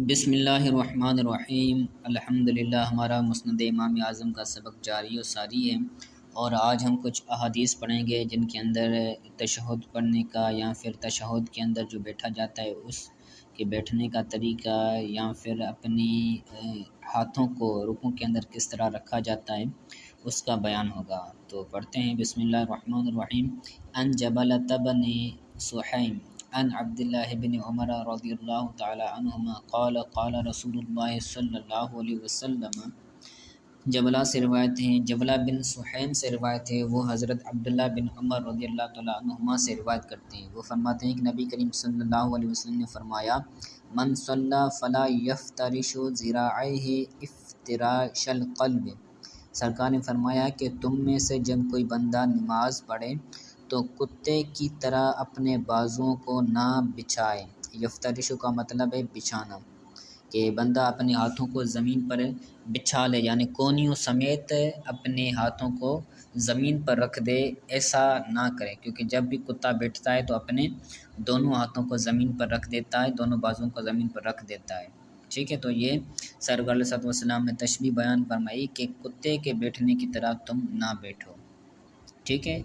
بسم اللہ الرحمن الرحیم۔ الحمدللہ، ہمارا مسند امام اعظم کا سبق جاری و ساری ہے، اور آج ہم کچھ احادیث پڑھیں گے جن کے اندر تشہد پڑھنے کا یا پھر تشہد کے اندر جو بیٹھا جاتا ہے اس کے بیٹھنے کا طریقہ، یا پھر اپنی ہاتھوں کو رکوع کے اندر کس طرح رکھا جاتا ہے اس کا بیان ہوگا۔ تو پڑھتے ہیں بسم اللہ الرحمن الرحیم۔ ان جبلۃ بن سحیم عن عبداللہ بن عمر رضی اللہ تعالی عنہما قال قال رسول اللہ صلی اللہ علیہ وسلم۔ جبلہ سے روایت ہیں، جبلہ بن سحیم سے روایت ہے، وہ حضرت عبداللہ بن عمر رضی اللہ تعالی عنہما سے روایت کرتے ہیں۔ وہ فرماتے ہیں کہ نبی کریم صلی اللہ علیہ وسلم نے فرمایا، من صلی فلا یفترش ذراعیہ افتراش القلب۔ سرکار نے فرمایا کہ تم میں سے جب کوئی بندہ نماز پڑھے تو کتے کی طرح اپنے بازوؤں کو نہ بچھائے۔ یفترش کا مطلب ہے بچھانا، کہ بندہ اپنے ہاتھوں کو زمین پر بچھا لے، یعنی کونیوں سمیت اپنے ہاتھوں کو زمین پر رکھ دے، ایسا نہ کرے، کیونکہ جب بھی کتا بیٹھتا ہے تو اپنے دونوں ہاتھوں کو زمین پر رکھ دیتا ہے، دونوں بازوؤں کو زمین پر رکھ دیتا ہے۔ ٹھیک ہے، تو یہ سرکار علیہ الصلوۃ والسلام نے تشبیہ بیان فرمائی کہ کتے کے بیٹھنے کی طرح تم نہ بیٹھو۔ ٹھیک ہے،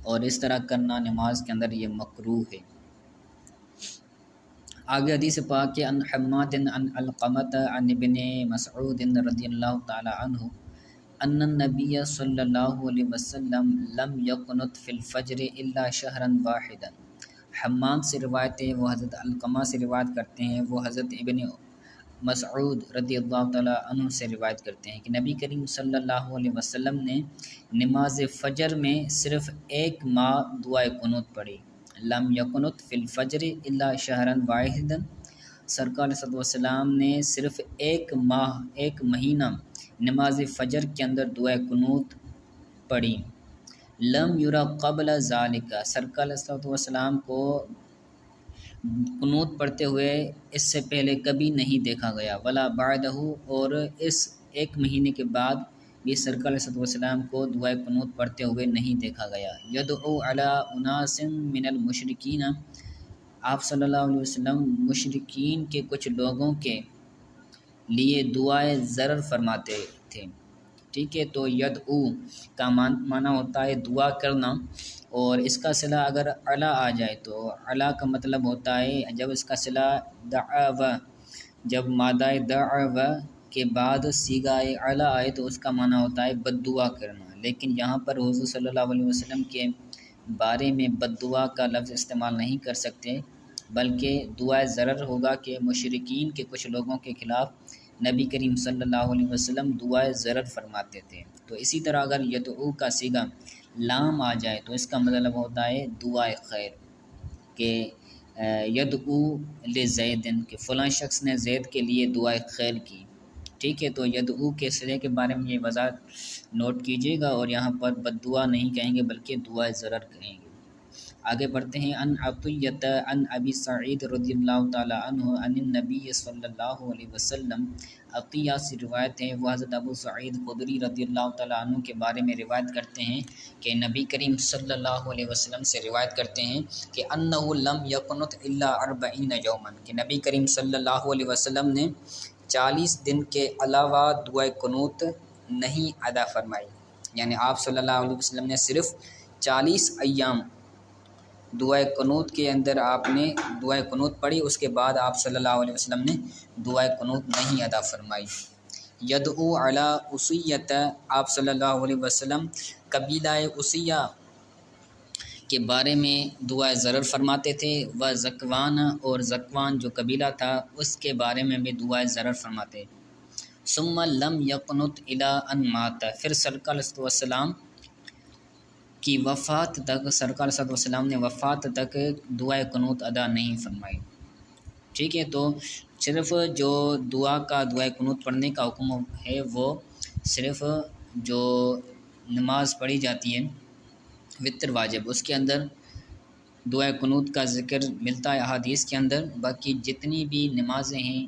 اور اس طرح کرنا نماز کے اندر یہ مکروہ ہے۔ آگے حدیث پاک کہ ان حماد عن علقمۃ عن ابن مسعود رضی اللہ تعالی عنہ ان النبی صلی اللہ علیہ وسلم لم یقنط فی الفجر الا شہرا واحدا۔ حماد سے روایت ہے، وہ حضرت علقمہ سے روایت کرتے ہیں، وہ حضرت ابن مسعود رضی اللہ تعالی عنہ سے روایت کرتے ہیں کہ نبی کریم صلی اللہ علیہ وسلم نے نماز فجر میں صرف ایک ماہ دعائے قنوت پڑھی۔ لم یقنط فی الفجر الا شہرا واحدا، سرکار علیہ الصلوۃ والسلام نے صرف ایک مہینہ نماز فجر کے اندر دعائے قنوت پڑھی۔ لم یرا قبل ذالک، سرکار علیہ الصلوۃ والسلام کو قنوت پڑھتے ہوئے اس سے پہلے کبھی نہیں دیکھا گیا، ولا بعدہ، اور اس ایک مہینے کے بعد بھی سرکار علیہ الصلوۃ والسلام کو دعائے قنوت پڑھتے ہوئے نہیں دیکھا گیا۔ یدعو علی اناس من المشرکین، آپ صلی اللہ علیہ وسلم مشرکین کے کچھ لوگوں کے لیے دعائے ضرر فرماتے تھے۔ ٹھیک ہے، تو یدعو کا معنی ہوتا ہے دعا کرنا، اور اس کا صلہ اگر علی آ جائے تو علی کا مطلب ہوتا ہے جب اس کا صلہ دعوا، جب مادہ دعوا کے بعد صیغہ علی آئے تو اس کا معنی ہوتا ہے بد دعا کرنا، لیکن یہاں پر حضور صلی اللہ علیہ وسلم کے بارے میں بد دعا کا لفظ استعمال نہیں کر سکتے، بلکہ دعائے ضرر ہوگا کہ مشرکین کے کچھ لوگوں کے خلاف نبی کریم صلی اللہ علیہ وسلم دعائے ضرر فرماتے تھے۔ تو اسی طرح اگر یدعو کا صیغہ لام آ جائے تو اس کا مطلب ہوتا ہے دعائے خیر، کہ یدعو لزید، کہ فلاں شخص نے زید کے لیے دعائے خیر کی۔ ٹھیک ہے، تو یدعو کے صیغے کے بارے میں یہ وضاحت نوٹ کیجیے گا، اور یہاں پر بد دعا نہیں کہیں گے بلکہ دعائے ضرر کہیں گے۔ آگے بڑھتے ہیں۔ ان عطیۃ عن ابی سعید رضی اللہ تعالی عنہ عن النبی صلی اللہ علیہ وسلم، عطیہ سے روایت ہے، وہ حضرت ابو سعید خدری رضی اللہ تعالی عنہ کے بارے میں روایت کرتے ہیں کہ نبی کریم صلی اللہ علیہ وسلم سے روایت کرتے ہیں کہ انہ لم یقنط الا 40 یوما، کہ نبی کریم صلی اللہ علیہ وسلم نے 40 دن کے علاوہ دعائے قنوت نہیں ادا فرمائی، یعنی آپ صلی اللہ علیہ وسلم نے صرف 40 ایام دعائے قنوت کے اندر آپ نے دعائے قنوت پڑھی، اس کے بعد آپ صلی اللہ علیہ وسلم نے دعائے قنوت نہیں ادا فرمائی۔ یدعو علی اسیۃ، آپ صلی اللہ علیہ وسلم قبیلہ اسیہ کے بارے میں دعائے ضرر فرماتے تھے، و زکوان، اور زکوان جو قبیلہ تھا اس کے بارے میں بھی دعائے ضرر فرماتے۔ ثم لم یقنط الی ان مات، پھر سرکار علیہ السلام کی وفات تک، سرکار صلی اللہ علیہ وسلم نے وفات تک دعائے قنوت ادا نہیں فرمائی۔ ٹھیک ہے، تو صرف جو دعائے قنوت پڑھنے کا حکم ہے وہ صرف جو نماز پڑھی جاتی ہے وتر واجب، اس کے اندر دعائے قنوت کا ذکر ملتا ہے احادیث کے اندر، باقی جتنی بھی نمازیں ہیں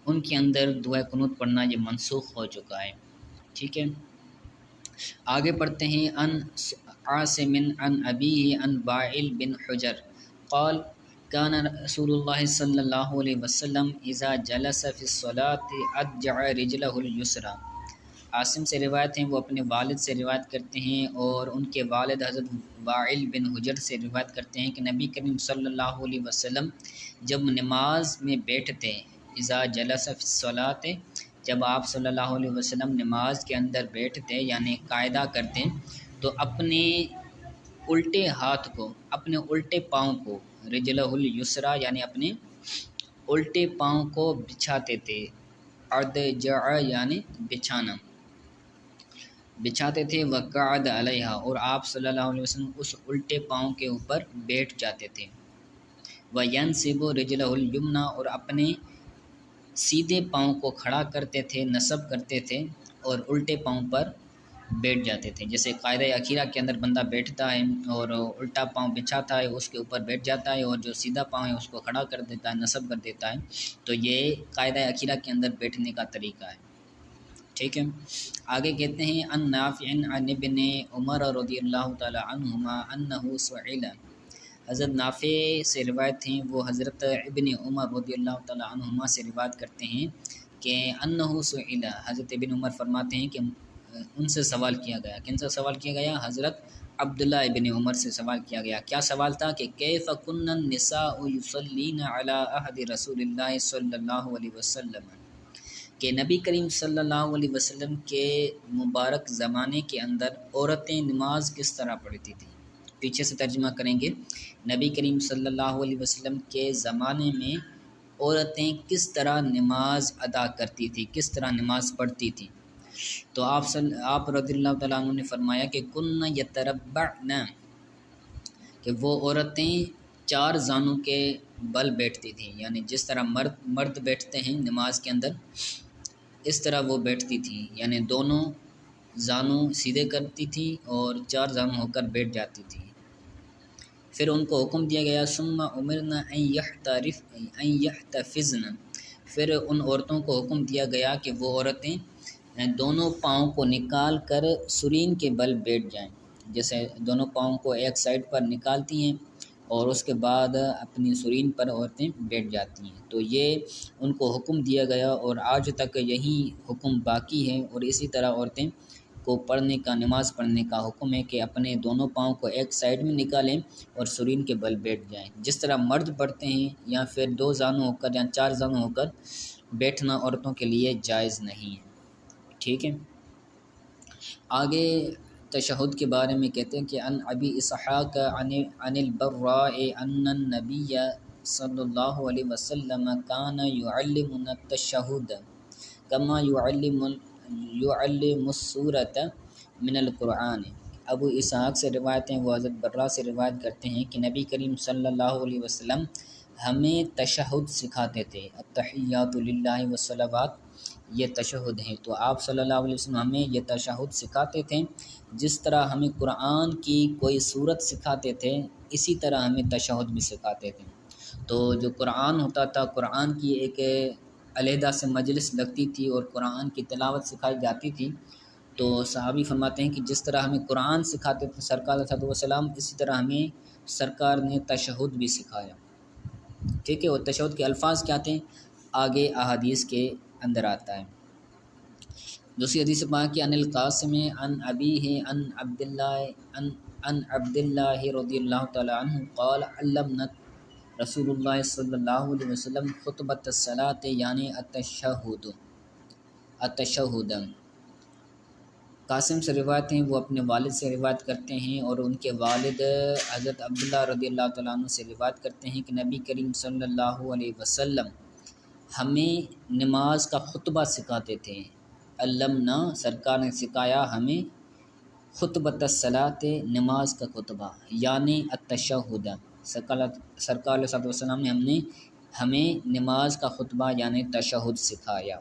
ان کے اندر دعائے قنوت پڑھنا یہ منسوخ ہو چکا ہے۔ ٹھیک ہے، آگے پڑھتے ہیں۔ ان عاصم عن ابیہ عن وائل بن حجر قال کان رسول اللہ صلی اللہ علیہ وسلم اذا جلس فی الصلاۃ اضجع رجلہ الیسریٰ۔ عاصم سے روایت ہیں، وہ اپنے والد سے روایت کرتے ہیں اور ان کے والد حضرت وائل بن حجر سے روایت کرتے ہیں کہ نبی کریم صلی اللہ علیہ وسلم جب نماز میں بیٹھتے، اذا جلس فی الصلاۃ، جب آپ صلی اللہ علیہ وسلم نماز کے اندر بیٹھتے یعنی قاعدہ کرتے تو اپنے الٹے ہاتھ کو، اپنے الٹے پاؤں کو، رجلہ الیسریٰ یعنی اپنے الٹے پاؤں کو بچھاتے تھے، اضجع یعنی بچھانا، بچھاتے تھے، وقعد علیہا، اور آپ صلی اللہ علیہ وسلم اس الٹے پاؤں کے اوپر بیٹھ جاتے تھے، وینصب رجلہ الیمنیٰ، اور اپنے سیدھے پاؤں کو کھڑا کرتے تھے، نصب کرتے تھے اور الٹے پاؤں پر بیٹھ جاتے تھے۔ جیسے قاعدہ اخیرہ کے اندر بندہ بیٹھتا ہے اور الٹا پاؤں بچھاتا ہے، اس کے اوپر بیٹھ جاتا ہے، اور جو سیدھا پاؤں ہے اس کو کھڑا کر دیتا ہے، نصب کر دیتا ہے، تو یہ قاعدہ اخیرہ کے اندر بیٹھنے کا طریقہ ہے، ٹھیک ہے۔ آگے کہتے ہیں ان نافع عن ابن عمر رضی اللہ تعالی عنہما انہ سئل، حضرت نافع سے روایت ہیں، وہ حضرت ابن عمر رضی اللہ تعالی عنہما سے روایت کرتے ہیں کہ انہ سئل، حضرت ابن عمر فرماتے ہیں کہ ان سے سوال کیا گیا، کن سے سوال کیا گیا؟ حضرت عبداللہ ابن عمر سے سوال کیا گیا۔ کیا سوال تھا کہ کیف کن النساء یصلین علی عہد رسول اللہ صلی اللہ علیہ وسلم، کہ نبی کریم صلی اللہ علیہ وسلم کے مبارک زمانے کے اندر عورتیں نماز کس طرح پڑھتی تھیں۔ پیچھے سے ترجمہ کریں گے، نبی کریم صلی اللہ علیہ وسلم کے زمانے میں عورتیں کس طرح نماز ادا کرتی تھیں، کس طرح نماز پڑھتی تھیں۔ تو آپ رضی اللہ تعالیٰ عنہ نے فرمایا کہ کن یتربعن، کہ وہ عورتیں چار زانوں کے بل بیٹھتی تھیں، یعنی جس طرح مرد بیٹھتے ہیں نماز کے اندر اس طرح وہ بیٹھتی تھیں، یعنی دونوں زانوں سیدھے کرتی تھیں اور چار زانوں ہو کر بیٹھ جاتی تھیں۔ پھر ان کو حکم دیا گیا ثم امرنا ان یحتفظن، پھر ان عورتوں کو حکم دیا گیا کہ وہ عورتیں دونوں پاؤں کو نکال کر سرین کے بل بیٹھ جائیں، جیسے دونوں پاؤں کو ایک سائڈ پر نکالتی ہیں اور اس کے بعد اپنی سرین پر عورتیں بیٹھ جاتی ہیں۔ تو یہ ان کو حکم دیا گیا اور آج تک یہی حکم باقی ہے، اور اسی طرح عورتیں کو پڑھنے کا، نماز پڑھنے کا حکم ہے کہ اپنے دونوں پاؤں کو ایک سائڈ میں نکالیں اور سرین کے بل بیٹھ جائیں، جس طرح مرد پڑھتے ہیں، یا پھر دو زانوں ہو کر یا چار زانوں ہو کر بیٹھنا عورتوں کے لیے جائز نہیں ہے، ٹھیک ہے۔ آگے تشہد کے بارے میں کہتے ہیں کہ ان ابی اسحاق عن البراء ان النبی صلی اللہ علیہ وسلم کان یعلمنا التشہد کما یعلم السورۃ من القرآن۔ ابو اسحاق سے روایت ہیں، وہ حضرت برا سے روایت کرتے ہیں کہ نبی کریم صلی اللہ علیہ وسلم ہمیں تشہد سکھاتے تھے، التحیات للہ والصلوات، یہ تشہد ہیں۔ تو آپ صلی اللہ علیہ وسلم ہمیں یہ تشہد سکھاتے تھے، جس طرح ہمیں قرآن کی کوئی صورت سکھاتے تھے اسی طرح ہمیں تشہد بھی سکھاتے تھے۔ تو جو قرآن ہوتا تھا، قرآن کی ایک علیحدہ سے مجلس لگتی تھی اور قرآن کی تلاوت سکھائی جاتی تھی، تو صحابی فرماتے ہیں کہ جس طرح ہمیں قرآن سکھاتے تھے سرکار صلی اللہ علیہ وسلم، اسی طرح ہمیں سرکار نے تشہد بھی سکھایا، ٹھیک ہے۔ اور تشہد کے الفاظ کیا تھے آگے احادیث کے اندر آتا ہے۔ دوسری حدیث پاک کہ ان القاسم عن ابیہ عن عبداللہ رضی اللہ تعالی عنہ قال علمنا رسول اللہ صلی اللہ علیہ وسلم خطبۃ الصلاۃ یعنی التشہد۔ قاسم سے روایت ہیں، وہ اپنے والد سے روایت کرتے ہیں اور ان کے والد حضرت عبداللہ رضی اللہ تعالیٰ عنہ سے روایت کرتے ہیں کہ نبی کریم صلی اللہ علیہ وسلم ہمیں نماز کا خطبہ سکھاتے تھے۔ علمنا، سرکار نے سکھایا ہمیں، خطبۃ الصلاۃ، نماز کا خطبہ، یعنی التشہد، سرکار علیہ وسلم نے ہمیں نماز کا خطبہ یعنی تشہد سکھایا۔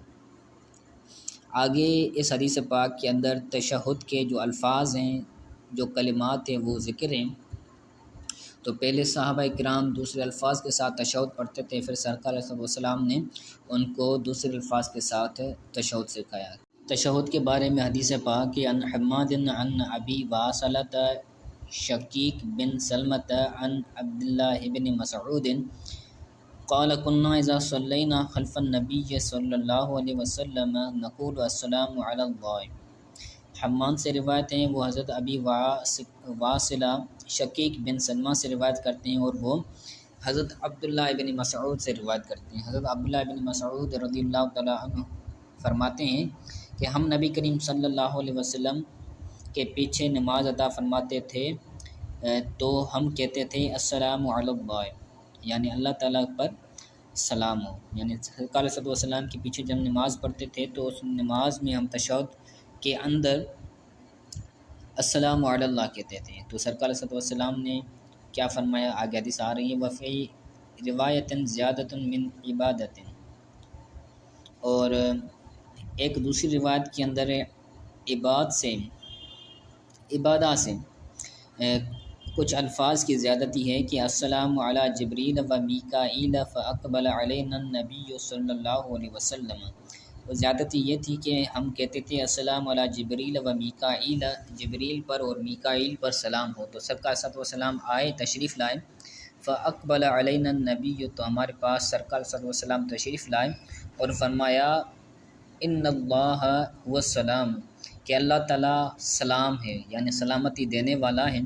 آگے اس حدیث پاک کے اندر تشہد کے جو الفاظ ہیں، جو کلمات ہیں، وہ ذکر ہیں۔ تو پہلے صحابہ کرام دوسرے الفاظ کے ساتھ تشہد پڑھتے تھے، پھر سرکار علیہ وسلم نے ان کو دوسرے الفاظ کے ساتھ تشہد سکھایا۔ تشہد کے بارے میں حدیث پاک کہ ان حماد عن ابی واصلۃ شقیق بن سلمۃ عن عبداللہ بن مسعود قال كنا اذا صلينا خلف النبي صلی اللہ علیہ وسلم نقول السلام علی اللہ۔ حمان سے روایت ہیں، وہ حضرت ابی واصلہ شقیق بن سلمہ سے روایت کرتے ہیں، اور وہ حضرت عبداللہ بن مسعود سے روایت کرتے ہیں۔ حضرت عبداللہ بن مسعود رضی اللہ تعالیٰ عنہ فرماتے ہیں کہ ہم نبی کریم صلی اللہ علیہ وسلم کے پیچھے نماز ادا فرماتے تھے تو ہم کہتے تھے السلام علی اللہ، یعنی اللہ تعالیٰ پر سلام ہو۔ یعنی سرکار صلی اللہ علیہ وسلم کے پیچھے جب نماز پڑھتے تھے تو اس نماز میں ہم تشہد کے اندر السلام علی اللہ کہتے تھے۔ تو سرکار صلی اللہ علیہ وسلم نے کیا فرمایا، آگے حدیث آ رہی ہے، وفی روایت زیادۃ من عبادت، اور ایک دوسری روایت کے اندر عبادہ سے کچھ الفاظ کی زیادتی ہے کہ السلام علی جبریل و میکائیل فاقبل علینا النبی صلی اللہ علیہ وسلم۔ وہ زیادتی یہ تھی کہ ہم کہتے تھے السلام علی جبریل و میکائیل، جبریل پر اور میکائیل پر سلام ہو۔ تو سرکار صلی اللہ علیہ وسلم آئے، تشریف لائے، فاقبل علینا النبی، تو ہمارے پاس سرکار صلی اللہ علیہ وسلم تشریف لائے اور فرمایا ان اللہ هو السلام، کہ اللہ تعالیٰ سلام ہے، یعنی سلامتی دینے والا ہے۔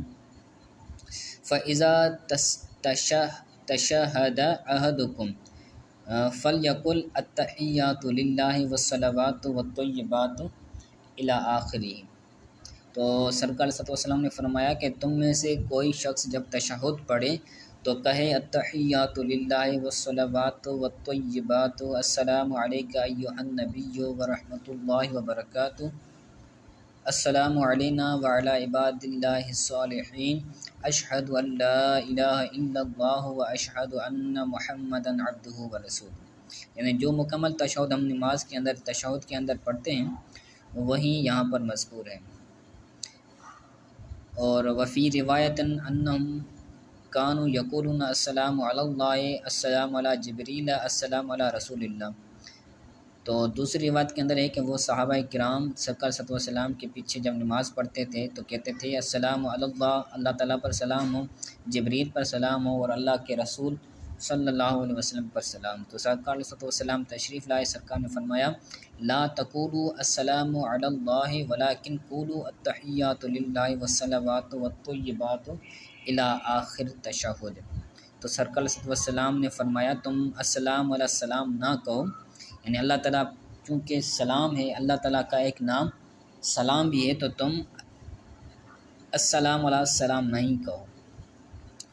فَإِذَا تَشَهَّدَ أَحَدُكُمْ فَلْيَقُلْ التَّحِيَّاتُ لِلَّهِ وَالصَّلَوَاتُ وَالطَّيِّبَاتُ إِلَىٰ آخِرِهِ۔ تو سرکار صلی اللہ علیہ وسلم نے فرمایا کہ تم میں سے کوئی شخص جب تشہد پڑھے تو کہے التحیات للہ والصلوات والطیبات السلام علیک ایھا النبی ورحمۃ اللہ وبرکاتہ، السلام علینا وعلی عباد اللہ الصالحین، اشہد ان لا الہ الا اللہ واشہد ان محمدا عبدہ ورسولہ۔ یعنی جو مکمل تشہد ہم نماز کے اندر تشہد کے اندر پڑھتے ہیں وہی یہاں پر مذکور ہے۔ اور وفی روایت انہم کانوا یقولون السلام علی اللہ، السلام علی جبریل، السلام علی رسول اللہ۔ تو دوسری روایت کے اندر ہے کہ وہ صحابہ کرام سرکار صلی اللہ علیہ وسلم کے پیچھے جب نماز پڑھتے تھے تو کہتے تھے السلام علی اللہ، اللہ تعالیٰ پر سلام ہو، جبریل پر سلام ہو، اور اللہ کے رسول صلی اللہ علیہ وسلم پر سلام۔ تو سرکار صلی اللہ علیہ وسلم تشریف لائے، سرکار نے فرمایا لا تقولوا السلام علی اللہ ولکن قولوا التحیات للہ والصلوات والطیبات الی آخر تشہد۔ تو سرکار صلی اللہ علیہ وسلم نے فرمایا تم السلام علیہ السلام نہ کہو، یعنی اللہ تعالیٰ چونکہ سلام ہے، اللہ تعالیٰ کا ایک نام سلام بھی ہے، تو تم السلام علیہ السلام نہیں کہو،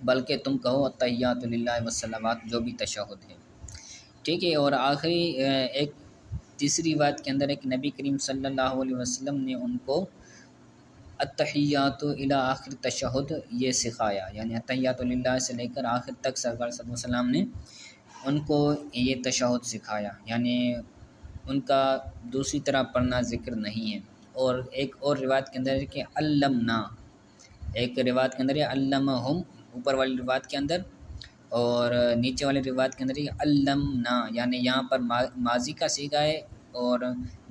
بلکہ تم کہو التحیات للہ والصلوات، جو بھی تشہد ہے، ٹھیک ہے۔ اور آخری ایک تیسری بات کے اندر ایک نبی کریم صلی اللہ علیہ وسلم نے ان کو التحیات الی آخر تشہد یہ سکھایا، یعنی التحیات للہ سے لے کر آخر تک سرکار صلی اللہ علیہ وسلم نے ان کو یہ تشہد سکھایا، یعنی ان کا دوسری طرح پڑھنا ذکر نہیں ہے۔ اور ایک اور روایت کے اندر ہے کہ علمنا، ایک روایت کے اندر ہے علمہم اوپر والی روایت کے اندر، اور نیچے والی روایت کے اندر ہے علمنا، یعنی یہاں پر ماضی کا صیغہ ہے اور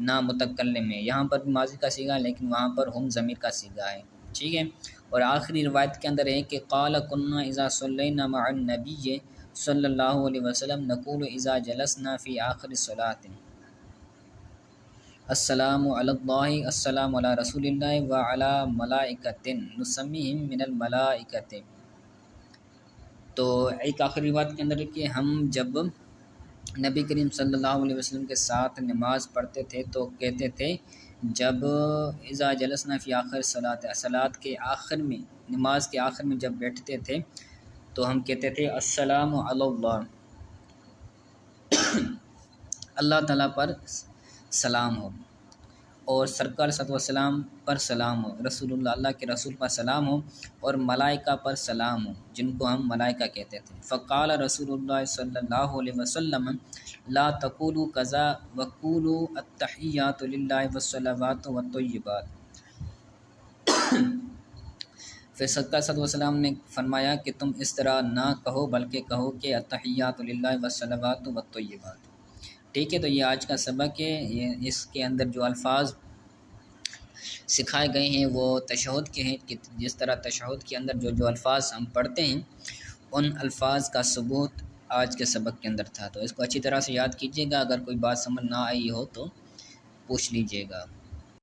نا متکلم ہے، یہاں پر ماضی کا صیغہ ہے لیکن وہاں پر ہم ضمیر کا صیغہ ہے، ٹھیک ہے۔ اور آخری روایت کے اندر ہے کہ قال كنا اذا صلینا مع النبی صلی اللہ علیہ وسلم نقول اذا جلسنا فی آخر الصلاۃ السلام علی اللہ، السلام علی رسول اللہ وعلی ملائکۃ نسمیہم من الملائکۃ۔ تو ایک آخری روایت کے اندر ہے کہ ہم جب نبی کریم صلی اللہ علیہ وسلم کے ساتھ نماز پڑھتے تھے تو کہتے تھے جب اذا جلسنا فی آخر صلاۃ کے آخر میں، نماز کے آخر میں جب بیٹھتے تھے تو ہم کہتے تھے السلام علی اللہ، اللہ تعالیٰ پر سلام ہو، اور سرکار صلی اللہ علیہ وسلم پر سلام ہو، رسول اللہ، اللہ کے رسول پر سلام ہو، اور ملائکہ پر سلام ہو جن کو ہم ملائکہ کہتے تھے۔ فقال رسول اللہ صلی اللہ علیہ وسلم لا تقولوا کذا وقولوا التحیات للہ والصلوات والطیبات۔ پھر سرکار صلی اللہ علیہ وسلم نے فرمایا کہ تم اس طرح نہ کہو بلکہ کہو کہ التحیات للہ والصلوات والطیبات، ٹھیک ہے۔ تو یہ آج کا سبق ہے، اس کے اندر جو الفاظ سکھائے گئے ہیں وہ تشہد کے ہیں، کہ جس طرح تشہد کے اندر جو الفاظ ہم پڑھتے ہیں ان الفاظ کا ثبوت آج کے سبق کے اندر تھا۔ تو اس کو اچھی طرح سے یاد کیجیے گا، اگر کوئی بات سمجھ نہ آئی ہو تو پوچھ لیجیے گا۔